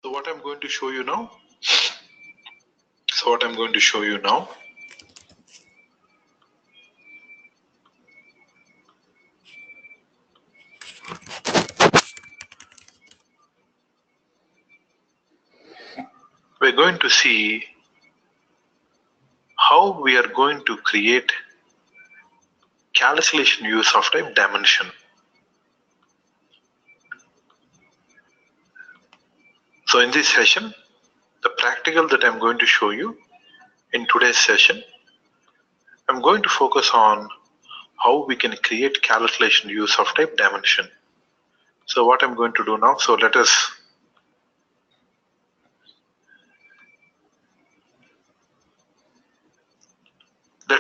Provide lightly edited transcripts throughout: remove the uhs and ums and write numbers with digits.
So what I'm going to show you now, we're going to see how we are going to create calculation use of type dimension. So in this session, the practical that I'm going to show you in today's session, I'm going to focus on how we can create calculation use of type dimension. So what I'm going to do now, so let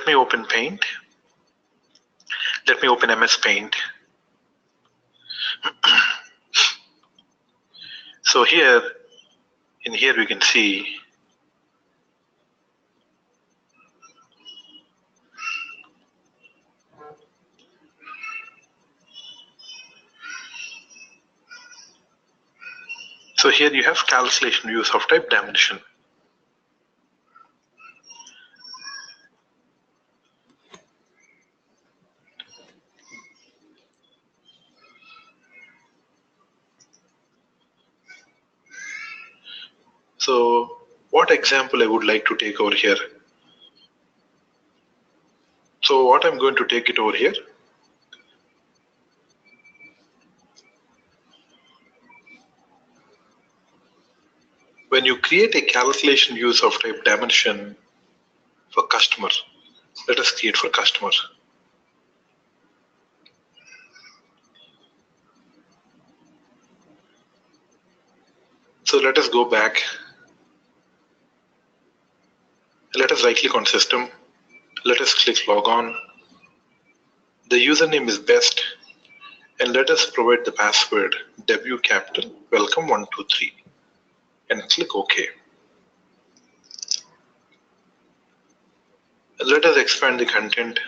me open Paint. Let me open MS Paint. So here we can see so here you have calculation use of type dimension. So what example I would like to take over here? So what I'm going to take it over here. When you create a calculation use of type dimension for customer, let us create for customer. So let us go back. Let us right click on system. Let us click log on. The username is best, and let us provide the password W capital welcome 123 and click OK. Let us expand the content.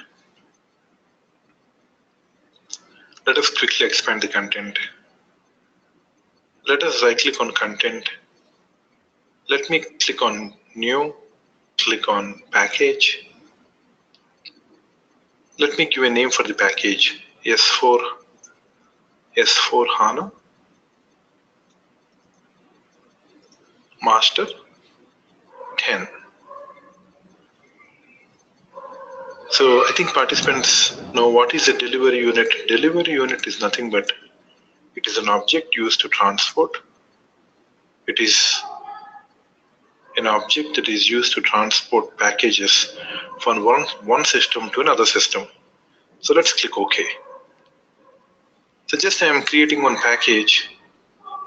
Let us quickly expand the content. Let us right click on content. Let me click on new, click on package. Let me give a name for the package, S4HANA Master 10. So I think participants know what is a delivery unit. Delivery unit is nothing but it is an object used to transport. It is an object that is used to transport packages from one system to another system. So let's click OK. So just I am creating one package.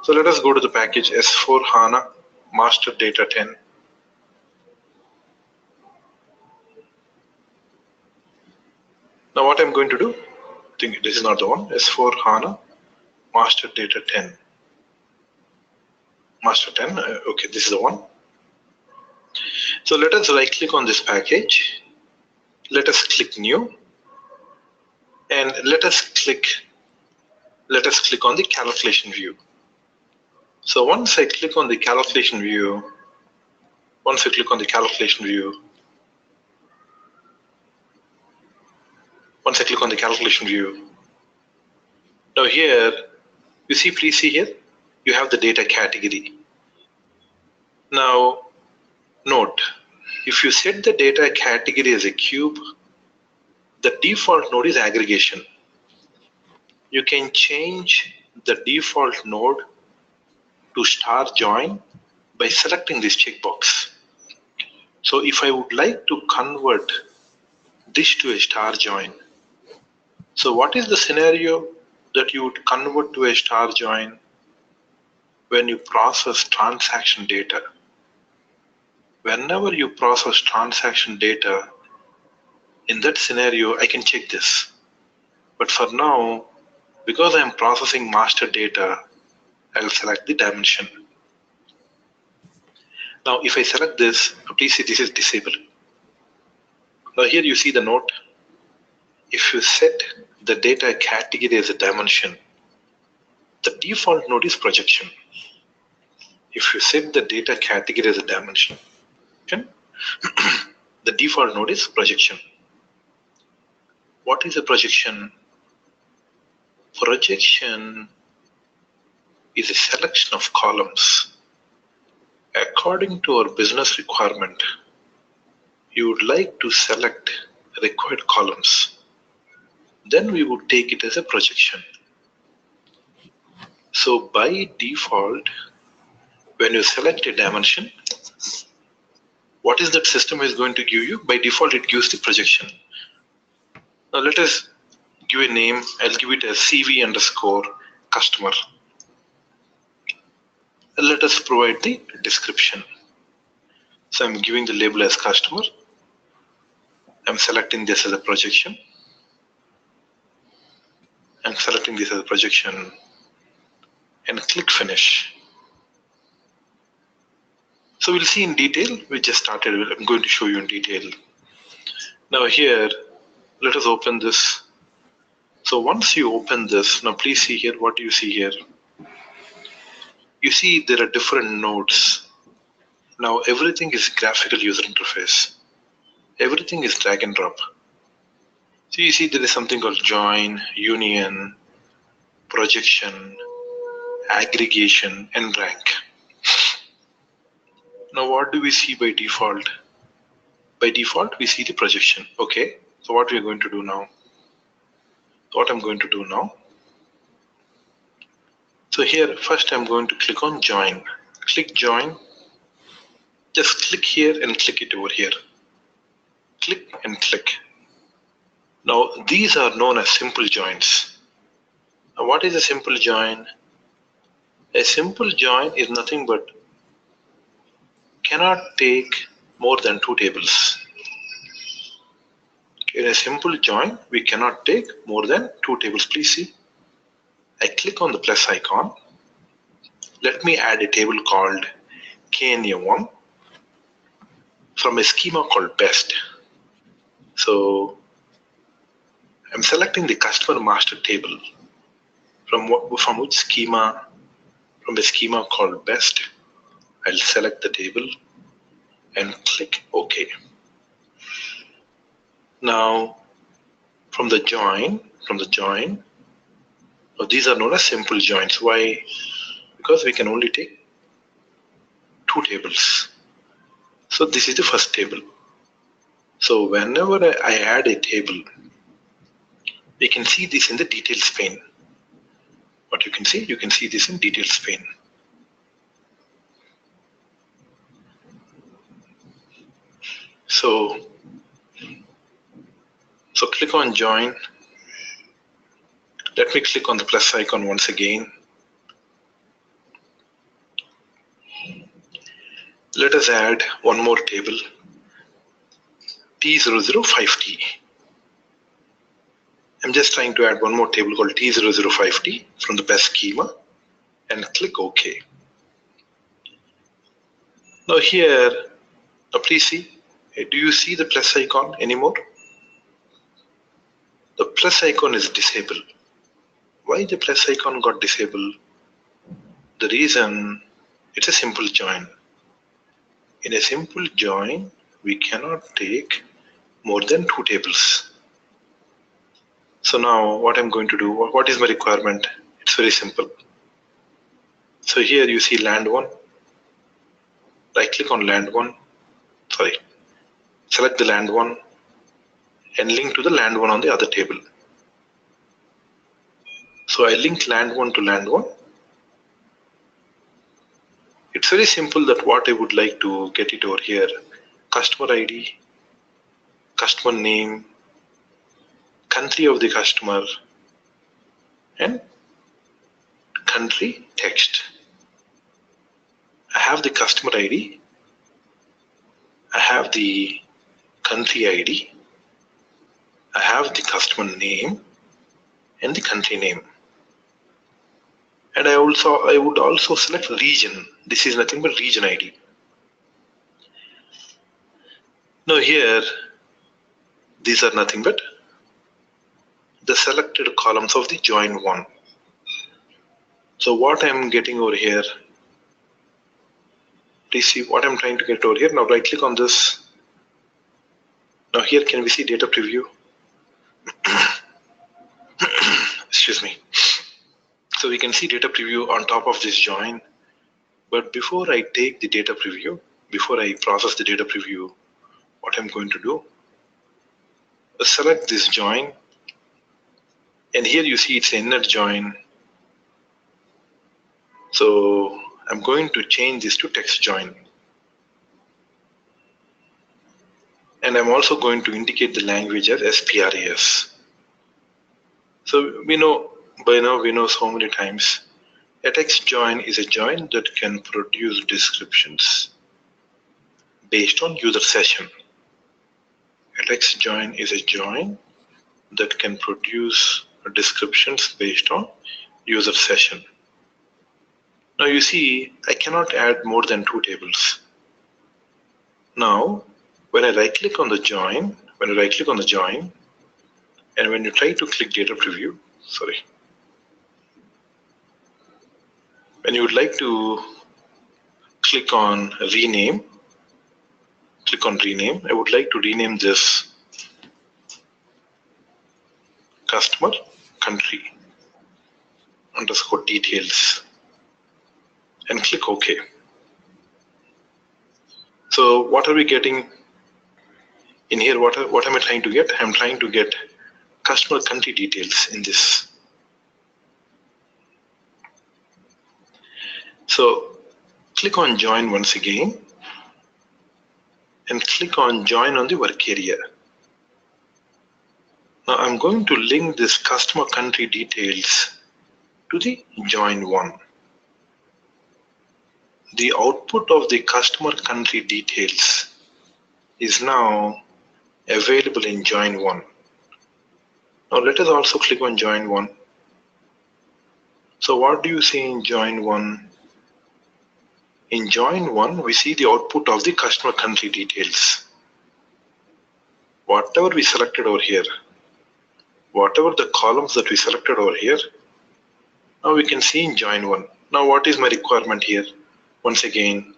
So let us go to the package S4HANA Master Data 10. Now what I'm going to do, I think this is not the one, S4HANA Master Data 10. Master 10, okay, this is the one. So let us right click on this package. Let us click new. And let us click on the calculation view. So once I click on the calculation view, now here, please see here, you have the data category. Now, note, if you set the data category as a cube, the default node is aggregation. You can change the default node to star join by selecting this checkbox. So if I would like to convert this to a star join, so what is the scenario that you would convert to a star join when you process transaction data? Whenever you process transaction data, in that scenario, I can check this. But for now, because I'm processing master data, I'll select the dimension. Now, if I select this, please see this is disabled. Now here you see the note. If you set the data category as a dimension, the default node is projection. if you set the data category as a dimension, the default node is projection. What is a projection? Projection is a selection of columns. According to our business requirement, you would like to select required columns. Then we would take it as a projection. So by default, when you select a dimension, what is that system is going to give you? By default, it gives the projection. Now let us give a name. I'll give it as CV underscore customer. And let us provide the description. So I'm giving the label as customer. I'm selecting this as a projection. I'm selecting this as a projection and click finish. So we'll see in detail. We just started. I'm going to show you in detail. Now here, let us open this. So once you open this, now please see here, what do you see here? You see there are different nodes. Now everything is graphical user interface. Everything is drag and drop. So you see there is something called join, union, projection, aggregation, and rank. Now what do we see by default? By default, we see the projection. Okay, so what we are going to do now? What I'm going to do now? So here, first I'm going to click on join. Click join. Just click here and click it over here. Click and click. Now these are known as simple joins. Now what is a simple join? A simple join is nothing but cannot take more than 2 tables. In a simple join, we cannot take more than 2 tables. Please see. I click on the plus icon. Let me add a table called KNA1 from a schema called BEST. So I'm selecting the customer master table from which schema, from a schema called BEST. I'll select the table and click OK. Now from the join, these are known as simple joins. Why? Because we can only take 2 tables. So this is the first table. So whenever I add a table, we can see this in the details pane. What you can see this in details pane. So click on join. Let me click on the plus icon once again. Let us add one more table, T005T. I'm just trying to add one more table called T005T from the best schema and click OK. Now here, now please see, do you see the plus icon anymore? The plus icon is disabled. Why the plus icon got disabled? The reason, it's a simple join. In a simple join, we cannot take more than 2 tables. So now what I'm going to do, what is my requirement? It's very simple. So here you see land 1. Right click on land 1. Select the land 1 and link to the land 1 on the other table. So I link land 1 to land 1. It's very simple that what I would like to get it over here. Customer ID, customer name, country of the customer, and country text. I have the customer ID. I have the country ID. I have the customer name and the country name. And I would also select region. This is nothing but region ID. Now here, these are nothing but the selected columns of the join 1. So what I'm getting over here, Please see what I'm trying to get over here. Now right click on this. Now here can we see data preview? Excuse me. So we can see data preview on top of this join. But before I take the data preview, before I process the data preview, what I'm going to do, select this join. And here you see it's an inner join. So I'm going to change this to text join. And I'm also going to indicate the language as SPRAS. So by now we know so many times, a text join is a join that can produce descriptions based on user session. A text join is a join that can produce descriptions based on user session. Now you see, I cannot add more than 2 tables. Now, when I right click on the join, and when you try to click data preview, when you would like to click on rename, I would like to rename this customer country underscore details and click OK. So what are we getting in here? What am I trying to get? I'm trying to get customer country details in this. So click on join once again and click on join on the work area. Now I'm going to link this customer country details to the join one. The output of the customer country details is now available in join one. Now let us also click on join one. So what do you see in join one? In join one, we see the output of the customer country details. Whatever we selected over here, whatever the columns that we selected over here, now we can see in join one. Now what is my requirement here? Once again,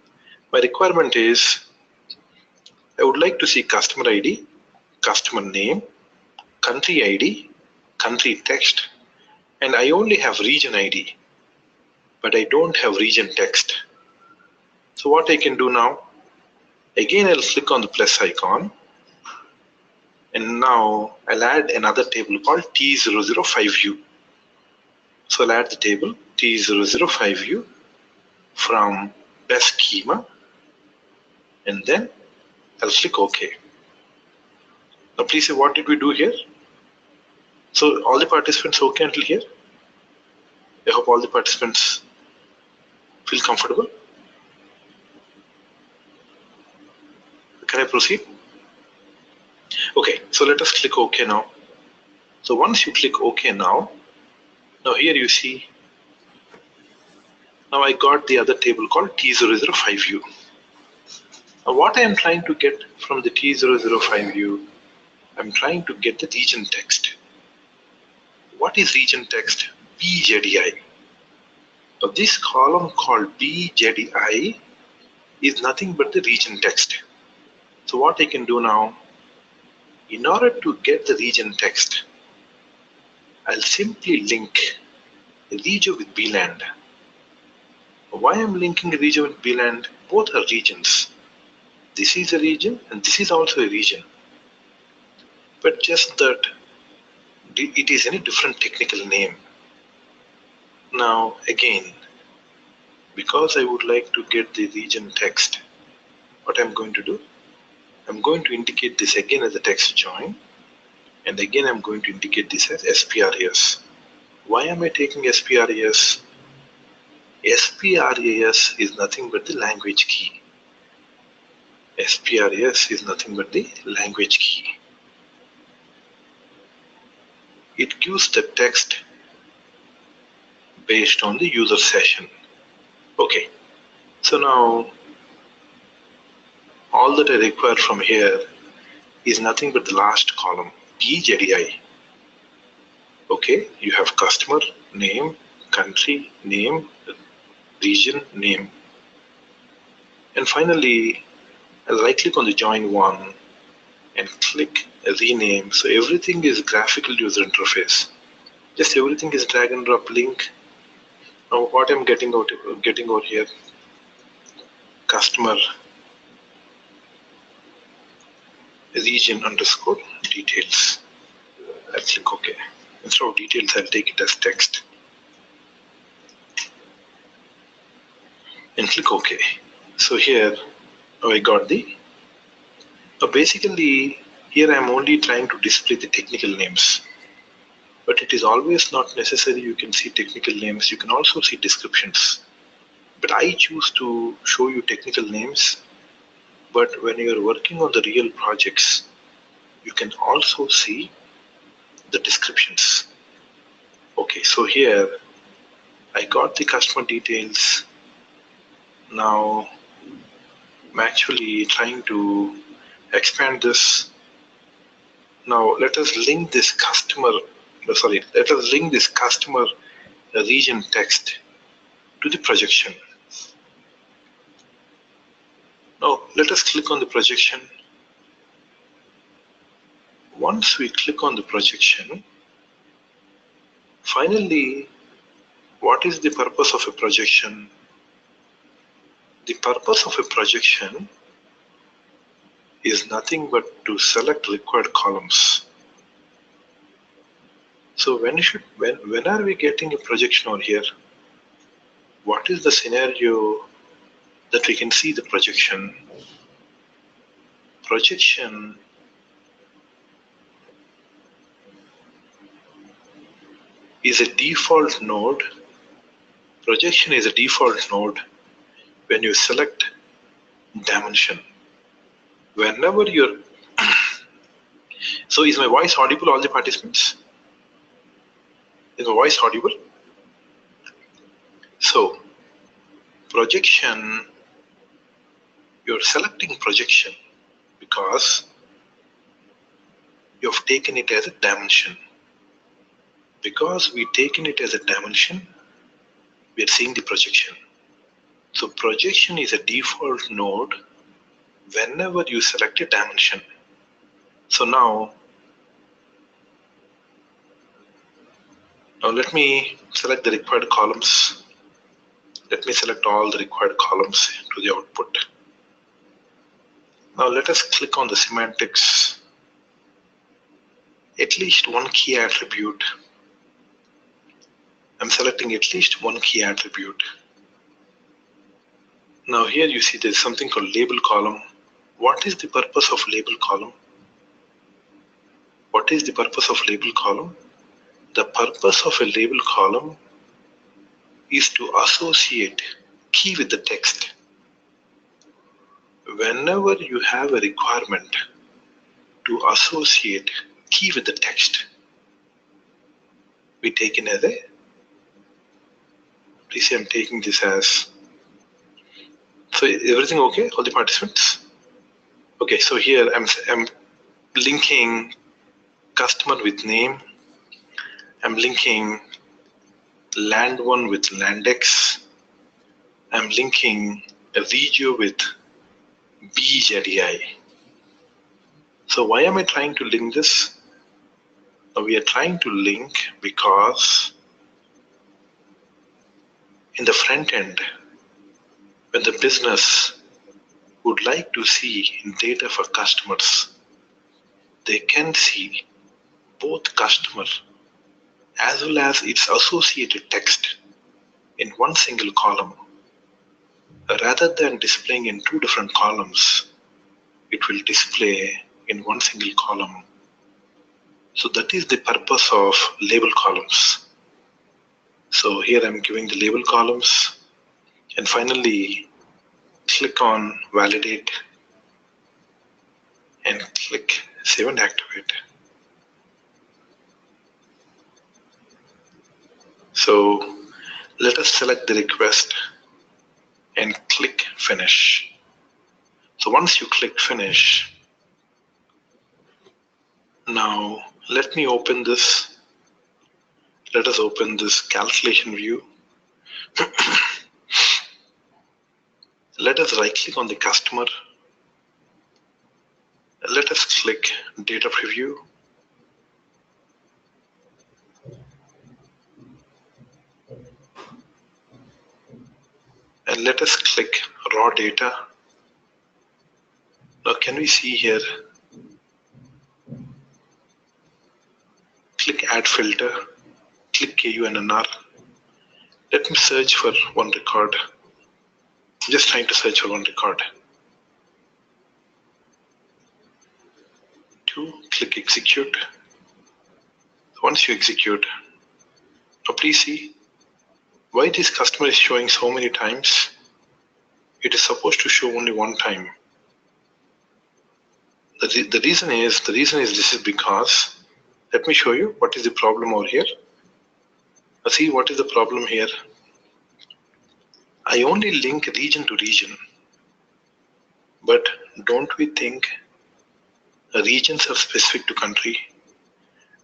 my requirement is I would like to see customer ID, customer name, country ID, country text, and I only have region ID, but I don't have region text. So what I can do now, again I'll click on the plus icon, and now I'll add another table called T005U. So I'll add the table T005U from best schema, and then I'll click OK. Now please say, what did we do here? So all the participants okay until here? I hope all the participants feel comfortable. Can I proceed? Okay, so let us click OK now. So once you click OK now here you see, now I got the other table called T005U. Now what I am trying to get from the T005U, I'm trying to get the region text. What is region text? BZI. Now this column called BZI is nothing but the region text. So what I can do now, in order to get the region text, I'll simply link the region with BLAND. Why I'm linking the region with BLAND? Both are regions. This is a region and this is also a region. But just that it is in a different technical name. Now again, because I would like to get the region text, what I'm going to do, I'm going to indicate this again as a text join, and again I'm going to indicate this as SPRAS. Why am I taking SPRAS? SPRAS is nothing but the language key. SPRAS is nothing but the language key. It gives the text based on the user session. Okay, so now all that I require from here is nothing but the last column, BZI. Okay, you have customer name, country name, region name, And finally, I'll right click on the join one and click rename. So everything is graphical user interface. Just everything is drag and drop link. Now what I'm getting out here, customer region underscore details. I'll click OK. Instead of details, I'll take it as text and click OK. So here I got the, basically here I'm only trying to display the technical names, but it is always not necessary you can see technical names. You can also see descriptions, but I choose to show you technical names. But when you are working on the real projects, you can also see the descriptions. Okay, so here I got the customer details. Now I'm actually trying to expand this. Now let us link this customer region text to the projection. Now let us click on the projection. Once we click on the projection, finally, what is the purpose of a projection? The purpose of a projection is nothing but to select required columns. So when are we getting a projection over here? What is the scenario that we can see the projection? Projection is a default node. Projection is a default node when you select dimension. Whenever you're so is my voice audible, all the participants? Is my voice audible? So projection, you're selecting projection because you have taken it as a dimension. Because we've taken it as a dimension, we are seeing the projection. So projection is a default node whenever you select a dimension. So now let me select the required columns. Let me select all the required columns to the output. Now let us click on the semantics. At least one key attribute. I'm selecting at least one key attribute. Now here you see there's something called label column. What is the purpose of label column? What is the purpose of label column? The purpose of a label column is to associate key with the text. Whenever you have a requirement to associate key with the text, we take in as a, please say I'm taking this as, so everything okay, all the participants? Okay, so here I'm linking customer with name. I'm linking land one with landex. I'm linking a video with BZDI. So why am I trying to link this? Now we are trying to link because in the front end, when the business would like to see data for customers, they can see both customer as well as its associated text in one single column. Rather than displaying in two different columns, it will display in one single column. So that is the purpose of label columns. So here I'm giving the label columns, and finally click on validate and click save and activate. So let us select the request and click finish. So once you click finish, now let me open this. Let us open this calculation view. Let us right click on the customer. Let us click data preview. And let us click raw data. Now can we see here? Click add filter. Click KUNNR. Let me search for one record. Just trying to search for one record. 2, click execute. Once you execute, now please see why this customer is showing so many times. It is supposed to show only one time. The reason is this is because, let me show you what is the problem over here. Now see what is the problem here. I only link region to region, but don't we think regions are specific to country?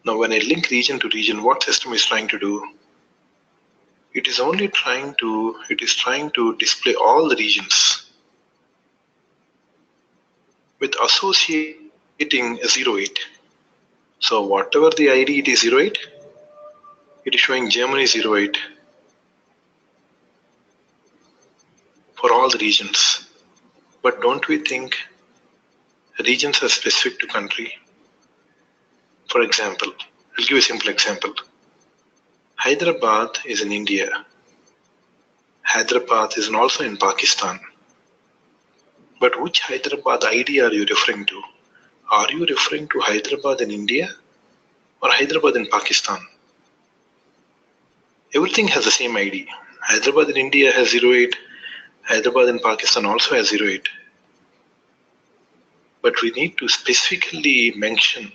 Now when I link region to region, what system is trying to do? It is trying to display all the regions with associating 08. So whatever the ID it is 08, it is showing Germany 08 for all the regions. But don't we think regions are specific to country? For example, I'll give you a simple example. Hyderabad is in India. Hyderabad is also in Pakistan. But which Hyderabad ID are you referring to? Are you referring to Hyderabad in India or Hyderabad in Pakistan? Everything has the same ID. Hyderabad in India has 08. Hyderabad in Pakistan also has 08. But we need to specifically mention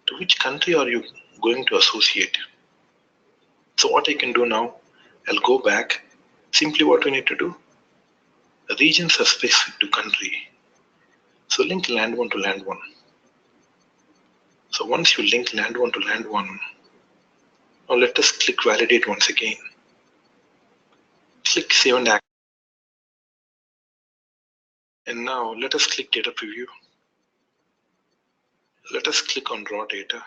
to which country are you going to associate. So what I can do now, I'll go back. Simply what we need to do, regions are specific to country. So link land 1 to land 1. So once you link land 1 to land 1, now let us click validate once again. Click save and act. And now let us click data preview. Let us click on raw data.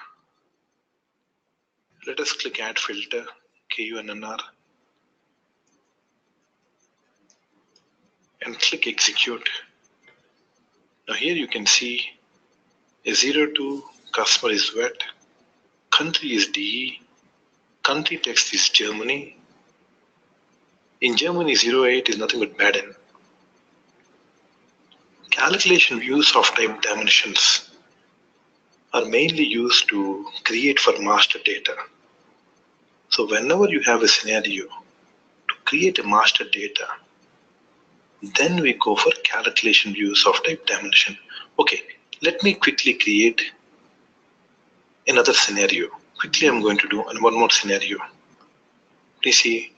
Let us click add filter, KUNNR. And click execute. Now here you can see a 02 customer is wet, country is DE, country text is Germany. In Germany 08 is nothing but Baden. Calculation views of type dimensions are mainly used to create for master data. So whenever you have a scenario to create a master data, then we go for calculation views of type dimension. Okay, let me quickly create another scenario. Quickly I'm going to do one more scenario. Please see,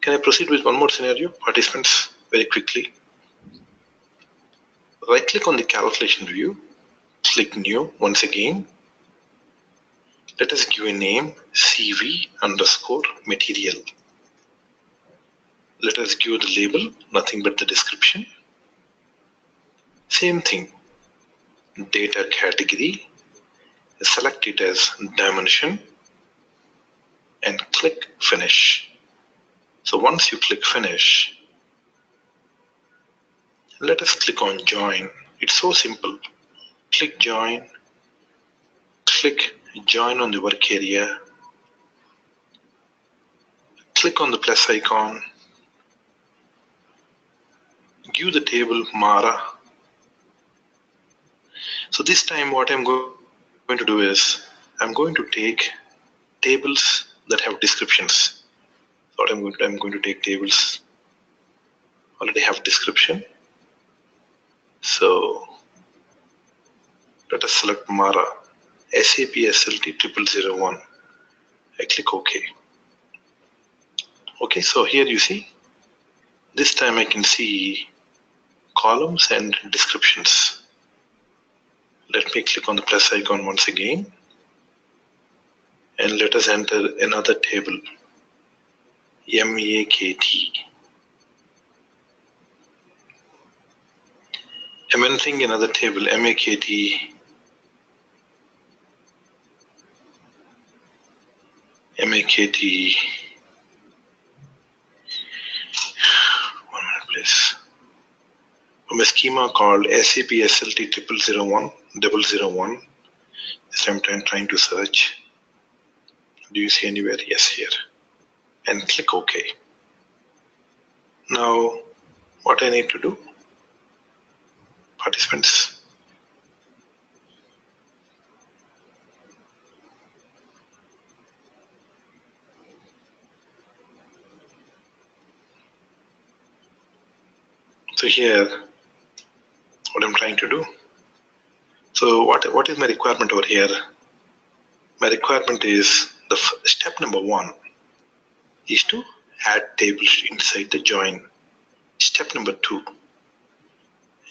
can I proceed with one more scenario? Participants, very quickly. Right click on the calculation view, click new once again. Let us give a name CV underscore material. Let us give the label, nothing but the description. Same thing, data category, select it as dimension and click finish. So once you click finish, let us click on join. It's so simple. Click join on the work area, click on the plus icon, give the table Mara. So this time what I'm going to do is I'm going to take tables that have descriptions. So I'm going to take tables already have description. So let us select Mara SAP SLT 0001. I click OK. Okay, so here you see, this time I can see columns and descriptions. Let me click on the plus icon once again and let us enter another table, MEAKT. I'm entering another table, MAKT, MAKT, one minute please, from a schema called SAP SLT 0001. This I'm trying to search. Do you see anywhere? Yes, here. And click OK. Now, what I need to do, participants, so here, what I'm trying to do. So what is my requirement over here? My requirement is the step number 1 is to add tables inside the join. Step number 2,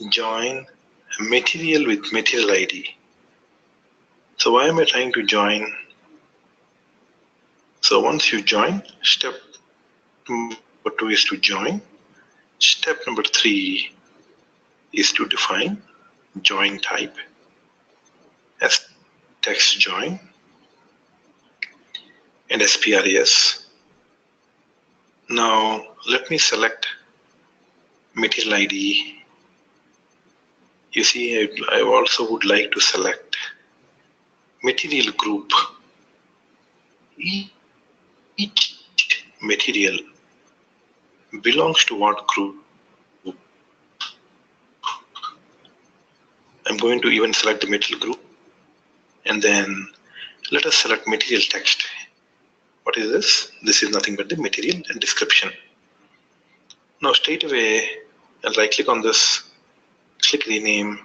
join material with material ID. So why am I trying to join? So once you join, step number 2 is to join. Step number 3 is to define join type as text join and SPRES. Now let me select material ID. You see, I also would like to select material group. Each material belongs to what group? I'm going to even select the material group, and then let us select material text. What is this? This is nothing but the material and description. Now straight away, I'll right click on this, click rename,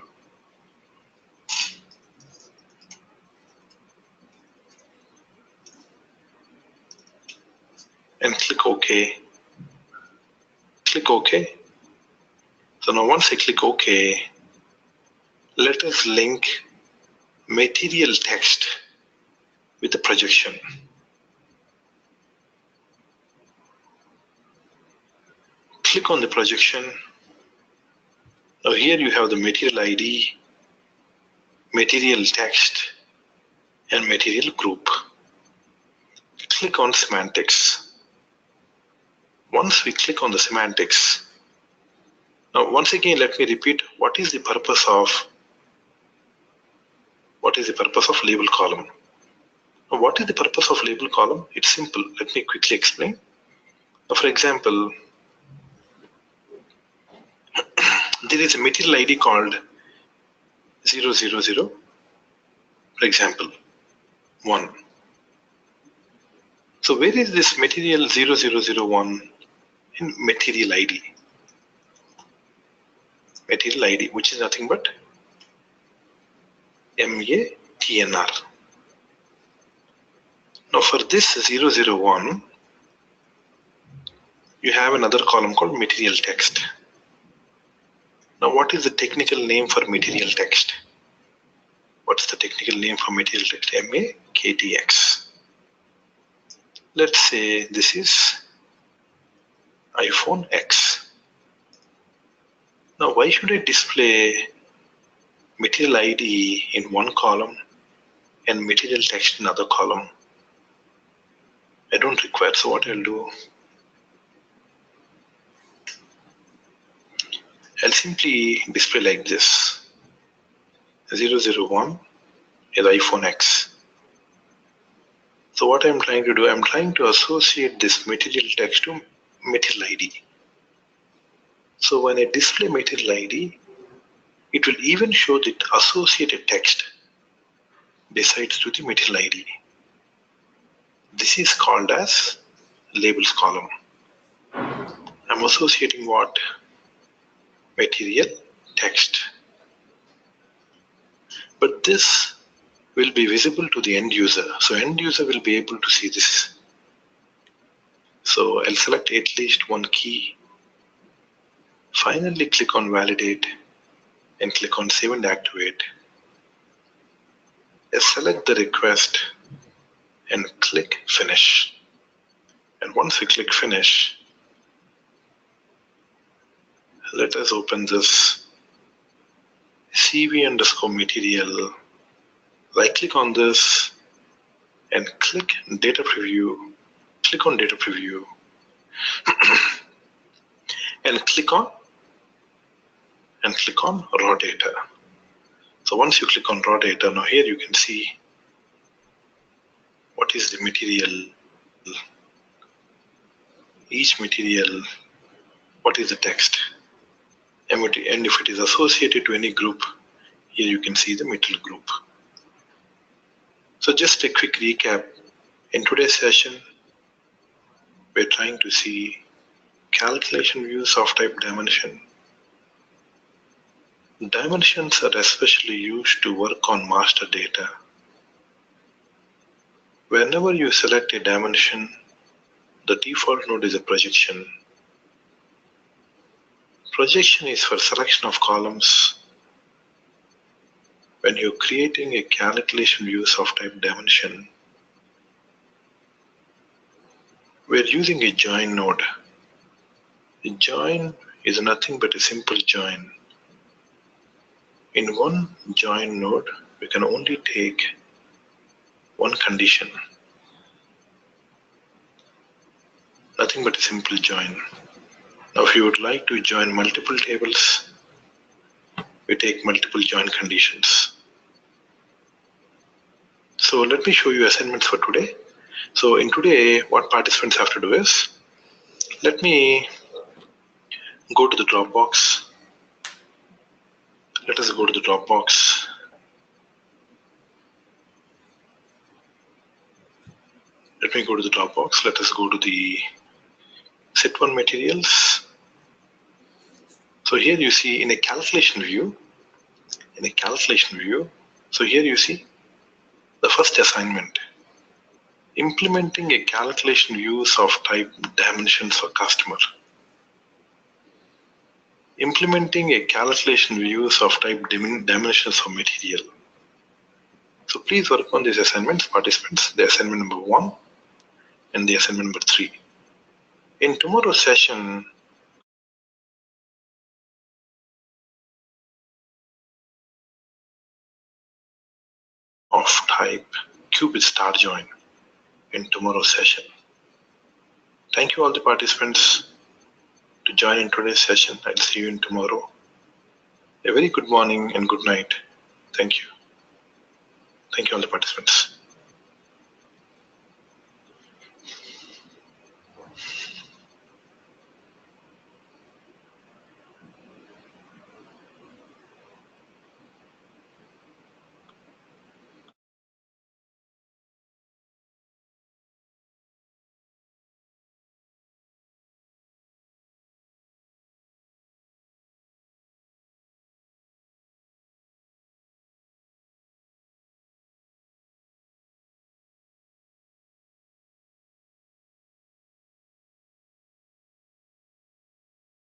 and click OK. Click OK. So now once I click OK, let us link material text with the projection. Click on the projection. Now here you have the material ID, material text, and material group. Click on semantics. Once we click on the semantics, now once again let me repeat, what is the purpose of label column? Now, what is the purpose of label column? It's simple. Let me quickly explain. Now, for example, there is a material ID called 000, for example, 1. So where is this material 0001 in material ID? Material ID, which is nothing but MATNR. Now for this 001, you have another column called material text. Now what is the technical name for material text? What's the technical name for material text? MAKTX. Let's say this is iPhone X. Now why should I display material ID in one column and material text in another column? I don't require, so what I'll do, I'll simply display like this. 001 is iPhone X. So what I'm trying to do, I'm trying to associate this material text to material ID. So when I display material ID, it will even show the associated text besides to the material ID. This is called as labels column. I'm associating what? Material text. But this will be visible to the end user. So end user will be able to see this. So I'll select at least one key. Finally click on validate and click on save and activate. I'll select the request and click finish. And once we click finish, let us open this CV underscore material. Right click on this and click data preview. Click on data preview and click on raw data. So once you click on raw data, now here you can see what is the material, each material, what is the text, and if it is associated to any group, here you can see the material group. So just a quick recap. In today's session, we're trying to see calculation views of type dimension. Dimensions are especially used to work on master data. Whenever you select a dimension, the default node is a projection. Projection is for selection of columns. When you're creating a calculation views of type dimension, we're using a join node. A join is nothing but a simple join. In one join node, we can only take one condition. Nothing but a simple join. Now if you would like to join multiple tables, we take multiple join conditions. So let me show you assignments for today. So in today, what participants have to do is, let me go to the Dropbox. Let us go to the Dropbox. Let me go to the Dropbox. Let us go to the set one materials. So here you see in a calculation view, so here you see the first assignment, implementing a calculation views of type dimensions for customer. Implementing a calculation views of type dimensions for material. So please work on these assignments, participants, the assignment number 1 and the assignment number 3. In tomorrow's session, of type qubit star join in tomorrow's session. Thank you all the participants to join in today's session. I'll see you in tomorrow. A very good morning and good night. Thank you. Thank you all the participants.